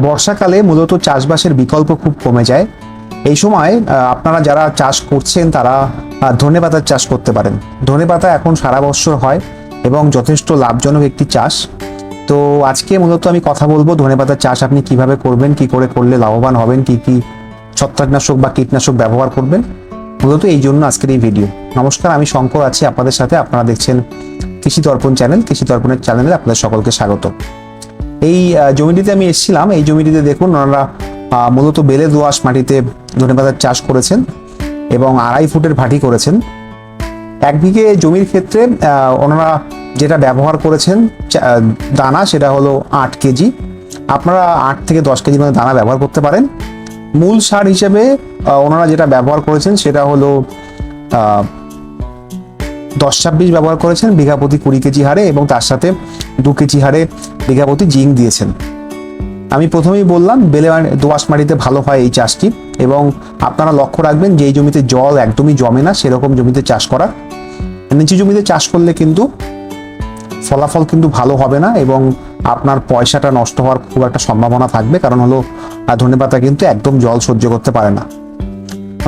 বর্ষাকালে মূলত চাষবাসের বিকল্প খুব কমে যায়। এই সময় আপনারা যারা চাষ করছেন তারা ধনেপাতার চাষ করতে পারেন। ধনেপাতা এখন সারা বছর হয় এবং যথেষ্ট লাভজনক একটি চাষ। তো আজকে মূলত আমি কথা বলবো ধনেপাতার চাষ আপনি কিভাবে করবেন, কি করে করলে লাভবান হবেন, কি কি ছত্রাকনাশক বা কীটনাশক ব্যবহার করবেন, মূলত এই জন্য আজকের এই ভিডিও। নমস্কার, আমি শঙ্কর আছি আপনাদের সাথে। আপনারা দেখছেন কৃষি দর্পণ চ্যানেল। কৃষি দর্পণের চ্যানেলে আপনাদের সকলকে স্বাগত। এই জমিটিতে আমি এসেছিলাম। এই জমিটিতে দেখুন ওনারা মূলত বেলে দোআঁশ মাটিতে ধনেপাতার চাষ করেছেন এবং 2.5 ফুটের ভাটি করেছেন। 1 বিঘে জমির ক্ষেত্রে ওনারা যেটা ব্যবহার করেছেন দানা, সেটা হলো 8 কেজি। আপনারা 8 থেকে 10 কেজি মতো দানা ব্যবহার করতে পারেন। মূল সার হিসেবে ওনারা যেটা ব্যবহার করেছেন সেটা হলো 10-26 ব্যবহার করেছেন বিঘা প্রতি 20 কেজি হারে, এবং তার সাথে 2 কেজি হারে বিঘা প্রতি জিঙ্ক দিয়েছেন। আমি প্রথমেই বললাম বেলে দোআঁশ মাটিতে ভালো হয় এই চাষটি, এবং আপনারা লক্ষ্য রাখবেন যে এই জমিতে জল একদমই জমে না সেরকম জমিতে চাষ করা। নিচু জমিতে চাষ করলে কিন্তু ফলাফল কিন্তু ভালো হবে না এবং আপনার পয়সাটা নষ্ট হওয়ার খুব একটা সম্ভাবনা থাকবে, কারণ হলো ধনেপাতা কিন্তু একদম জল সহ্য করতে পারে না।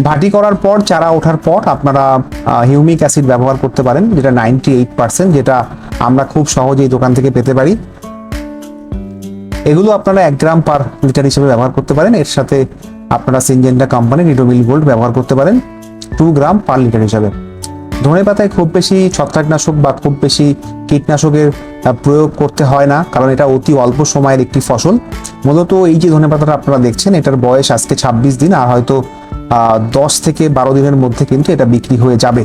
ভাটি করার পর, চারা ওঠার পর আপনারা হিউমিক অ্যাসিড ব্যবহার করতে পারেন, যেটা 98%, যেটা আমরা খুব সহজেই দোকান থেকে পেতে পারি। এগুলো আপনারা 1 গ্রাম পার লিটার হিসেবে ব্যবহার করতে পারেন। এর সাথে আপনারা সিনজেন্টা কোম্পানির নিডোমিল গোল্ড ব্যবহার করতে পারেন 2 গ্রাম পার লিটার হিসেবে। ধনেপাতায় খুব বেশি ছত্রাকনাশক বা খুব বেশি কীটনাশকের প্রয়োগ করতে হয় না, কারণ এটা অতি অল্প সময়ের একটি ফসল। মূলত এই যে ধনেপাতাটা আপনারা দেখছেন, এটার বয়স আজকে 26 দিন, আর হয়তো 10 থেকে 12 দিনের মধ্যে কিন্তু এটা বিক্রি হয়ে যাবে।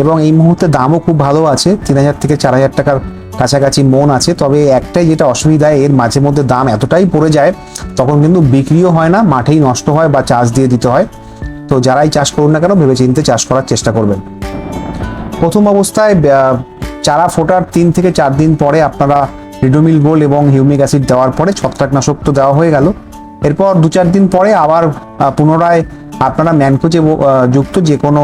এবং এই মুহূর্তে দামও খুব ভালো আছে, 3000 থেকে 4000 টাকার কাছাকাছি মন আছে। তবে একটাই যেটা অসুবিধা, এর মাঝে মধ্যে দাম এতটাই পড়ে যায় তখন কিন্তু বিক্রিও হয় না, মাঠেই নষ্ট হয় বা চাষ দিয়ে দিতে হয়। তো যারাই চাষ করুন না কেন ভেবেচিন্তে চাষ করার চেষ্টা করবেন। প্রথম অবস্থায় চারা ফোটার 3 থেকে 4 দিন পরে আপনারা নিডোমিল গোল্ড এবং হিউমিক অ্যাসিড দেওয়ার পরে ছত্রাকনাশক তো দেওয়া হয়ে গেল। এরপর 2-4 দিন পরে আবার পুনরায় আপনারা ম্যানকোজে যুক্ত যে কোনো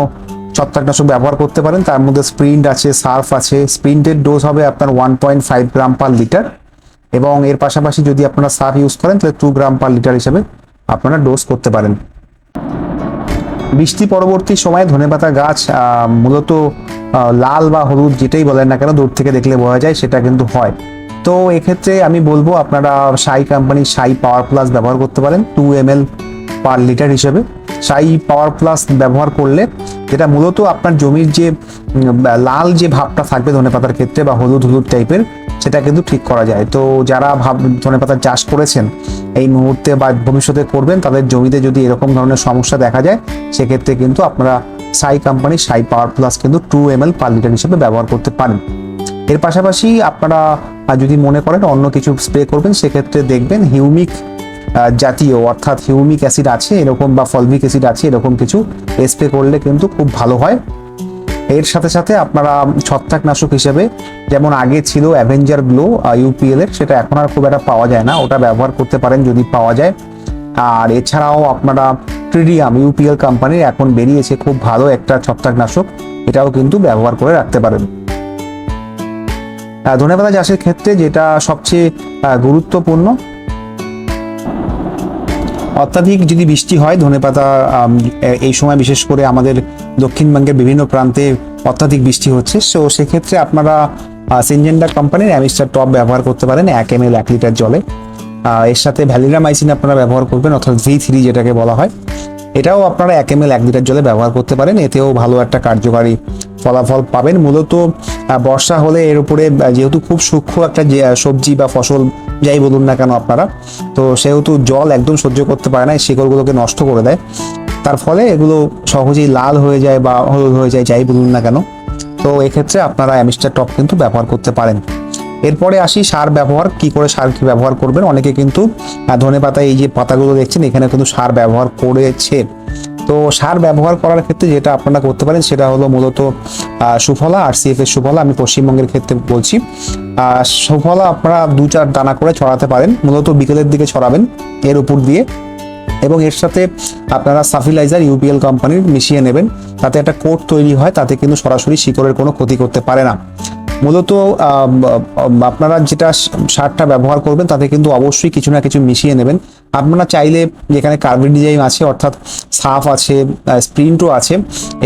ছত্রাকনাশক ব্যবহার করতে পারেন। তার মধ্যে স্প্রিন্ট আছে, সার্ফ আছে। স্প্রিন্টের ডোজ হবে আপনার 1.5 গ্রাম পার লিটার, এবং এর পাশাপাশি যদি আপনারা সার্ফ ইউজ করেন তাহলে 2 গ্রাম পার লিটার হিসেবে আপনারা ডোজ করতে পারেন। বৃষ্টি পরবর্তী সময়ে ধনেপাতা গাছ মূলত লাল বা হলুদ যেটাই বলেন না কেন, দূর থেকে দেখলে বোঝা যায় সেটা কিন্তু হয়। তো এক্ষেত্রে আমি বলবো আপনারা সাই কোম্পানির সাই পাওয়ার প্লাস ব্যবহার করতে পারেন 2 ml পার লিটার হিসেবে। সাই পাওয়ার প্লাস ব্যবহার করলে যেটা মূলত আপনার জমির যে লাল যে ভাবটা থাকবে ধনেপাতার ক্ষেত্রে বা হলুদ হলুদ টাইপের, সেটা কিন্তু ঠিক করা যায়। তো যারা ধনেপাতার চাষ করেছেন এই মুহূর্তে বা ভবিষ্যতে করবেন, তাদের জমিতে যদি এরকম ধরনের সমস্যা দেখা যায় সেক্ষেত্রে কিন্তু আপনারা সাই কোম্পানির সাই পাওয়ার প্লাস কিন্তু 2 ml পার লিটার হিসেবে ব্যবহার করতে পারেন। এর পাশাপাশি আপনারা যদি মনে করেন অন্য কিছু স্প্রে করবেন, সেক্ষেত্রে দেখবেন হিউমিক জাতীয়, অর্থাৎ হিউমিক অ্যাসিড আছে এরকম বা ফলভিক অ্যাসিড আছে এরকম কিছু স্প্রে করলে কিন্তু খুব ভালো হয়। এর সাথে সাথে আপনারা ছত্রাকনাশক হিসেবে যেমন আগে ছিল অ্যাভেঞ্জার গ্লো ইউপিএল এর, সেটা এখন আর খুব একটা পাওয়া যায় না, ওটা ব্যবহার করতে পারেন যদি পাওয়া যায়। আর এছাড়াও আপনারা ট্রিডিয়াম ইউপিএল কোম্পানির এখন বেরিয়েছে খুব ভালো একটা ছত্রাকনাশক, এটাও কিন্তু ব্যবহার করে রাখতে পারেন। ধনেপাতা চাষের ক্ষেত্রে যেটা সবচেয়ে গুরুত্বপূর্ণ, অত্যাধিক যদি বৃষ্টি হয় ধনেপাতা এই সময় বিশেষ করে আমাদের দক্ষিণবঙ্গের বিভিন্ন প্রান্তে অত্যাধিক বৃষ্টি হচ্ছে, সো সেক্ষেত্রে আপনারা সিনজেন্টা কোম্পানির অ্যামিস্টার টপ ব্যবহার করতে পারেন 1 ml 1 লিটার জলে। এর সাথে ভ্যালিরামাইসিন আপনারা ব্যবহার করবেন, অর্থাৎ V3 যেটাকে বলা হয়, এটাও আপনারা 1 ml 1 লিটার জলে ব্যবহার করতে পারেন। এতেও ভালো একটা কার্যকারী ফলাফল পাবেন। মূলত বর্ষা হলে এর উপরে যেহেতু খুব সূক্ষ্ম একটা সবজি বা ফসল যাই বলুন না কেন আপনারা, তো সেহেতু জল একদম সহ্য করতে পারে না, শিকড়গুলোকে নষ্ট করে দেয়। তার ফলে এগুলো সহজেই লাল হয়ে যায় বা হলুদ হয়ে যায় যাই বলুন না কেন। তো এক্ষেত্রে আপনারা অ্যামিস্টার টপ কিন্তু ব্যবহার করতে পারেন। এরপরে আসি সার ব্যবহার, কি করে সার কি ব্যবহার করবেন। অনেকে কিন্তু ধনেপাতায় এই যে পাতাগুলো দেখছেন এখানে কিন্তু সার ব্যবহার করেছে। তো সার ব্যবহার করার ক্ষেত্রে যেটা আপনারা করতে পারেন সেটা হলো মূলত সুফলা আর CF এর সুফলা, আমি পশ্চিমবঙ্গের ক্ষেত্রে বলছি। সুফলা আপনারা 2-4 দানা করে ছড়াতে পারেন, মূলত বিকেলের দিকে ছড়াবেন এর উপর দিয়ে, এবং এর সাথে আপনারা সাফিলাইজার ইউপিএল কোম্পানির মিশিয়ে নেবেন, তাতে একটা কোট তৈরি হয়, তাতে কিন্তু সরাসরি শিকড়ের কোনো ক্ষতি করতে পারে না। মূলত আপনারা যেটা সারটা ব্যবহার করবেন তাতে কিন্তু অবশ্যই কিছু না কিছু মিশিয়ে নেবেন। আপনারা চাইলে যেখানে কার্বনডিজাইম আছে অর্থাৎ সাফ আছে, স্প্রিন্টও আছে,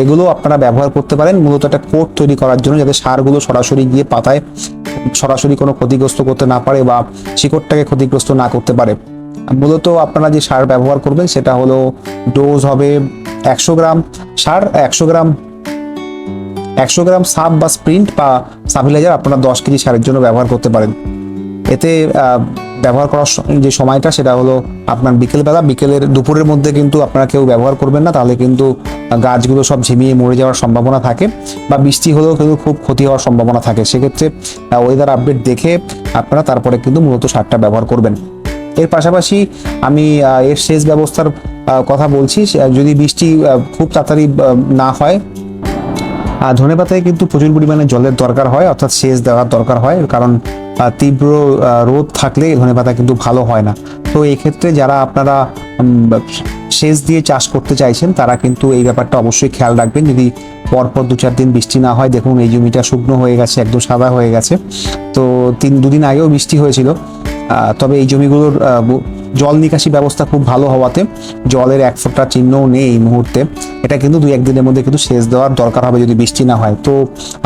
এগুলো আপনারা ব্যবহার করতে পারেন মূলত একটা কোট তৈরি করার জন্য, যাতে সারগুলো সরাসরি গিয়ে পাতায় সরাসরি কোনো ক্ষতিগ্রস্ত করতে না পারে বা শিকড়টাকে ক্ষতিগ্রস্ত না করতে পারে। মূলত আপনারা যে সার ব্যবহার করবেন সেটা হলো ডোজ হবে 100 গ্রাম সার, 100 গ্রাম সাব বা স্প্রিন্ট বা সাবিলাইজার আপনারা 10 কেজি সারের জন্য ব্যবহার করতে পারেন। এতে ব্যবহার করার যে সময়টা সেটা হলো আপনার বিকেলবেলা, বিকেলের দুপুরের মধ্যে কিন্তু আপনারা কেউ ব্যবহার করবেন না, তাহলে কিন্তু গাছগুলো সব ঝিমিয়ে মরে যাওয়ার সম্ভাবনা থাকে বা বৃষ্টি হলেও কিন্তু খুব ক্ষতি হওয়ার সম্ভাবনা থাকে। সেক্ষেত্রে ওয়েদার আপডেট দেখে আপনারা তারপরে কিন্তু মূলত সারটা ব্যবহার করবেন। এর পাশাপাশি আমি এর সেচ ব্যবস্থার কথা বলছি। যদি বৃষ্টি খুব তাড়াতাড়ি না হয়, ধনেপাতায় কিন্তু প্রচুর পরিমাণে জলের দরকার হয়, অর্থাৎ সেচ দেওয়ার দরকার হয়, কারণ তীব্র রোদ থাকলে ধনেপাতা কিন্তু ভালো হয় না। তো এই ক্ষেত্রে যারা আপনারা সেচ দিয়ে চাষ করতে চাইছেন তারা কিন্তু এই ব্যাপারটা অবশ্যই খেয়াল রাখবেন। যদি পরপর 2-4 দিন বৃষ্টি না হয়, দেখুন এই জমিটা শুকনো হয়ে গেছে, একদম সাদা হয়ে গেছে। তো 2 দিন আগেও বৃষ্টি হয়েছিল, তবে এই জমিগুলোর জল নিকাশি ব্যবস্থা খুব ভালো হওয়াতে জলের 1 ফোঁটা চিহ্নও নেই এই মুহূর্তে। এটা কিন্তু 2-1 দিনের মধ্যে কিন্তু সেচ দেওয়ার দরকার হবে যদি বৃষ্টি না হয়। তো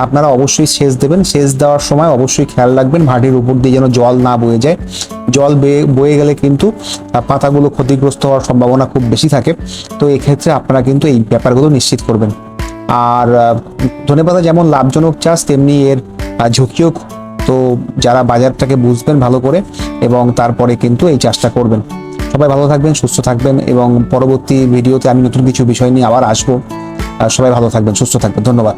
আপনারা অবশ্যই সেচ দেবেন। সেচ দেওয়ার সময় অবশ্যই খেয়াল রাখবেন ভাটির উপর দিয়ে যেন জল না বয়ে যায়। জল বয়ে গেলে কিন্তু পাতাগুলো ক্ষতিগ্রস্ত হওয়ার সম্ভাবনা খুব বেশি থাকে। তো এক্ষেত্রে আপনারা কিন্তু এই ব্যাপারগুলো নিশ্চিত করবেন। আর ধনেপাতা যেমন লাভজনক চাষ, তেমনি এর ঝুঁকিও। তো যারা বাজারটাকে বুঝবেন ভালো করে এবং তারপরে কিন্তু এই চাষটা করবেন। সবাই ভালো থাকবেন, সুস্থ থাকবেন এবং পরবর্তী ভিডিওতে আমি নতুন কিছু বিষয় নিয়ে আবার আসবো। সবাই ভালো থাকবেন, সুস্থ থাকবেন। ধন্যবাদ।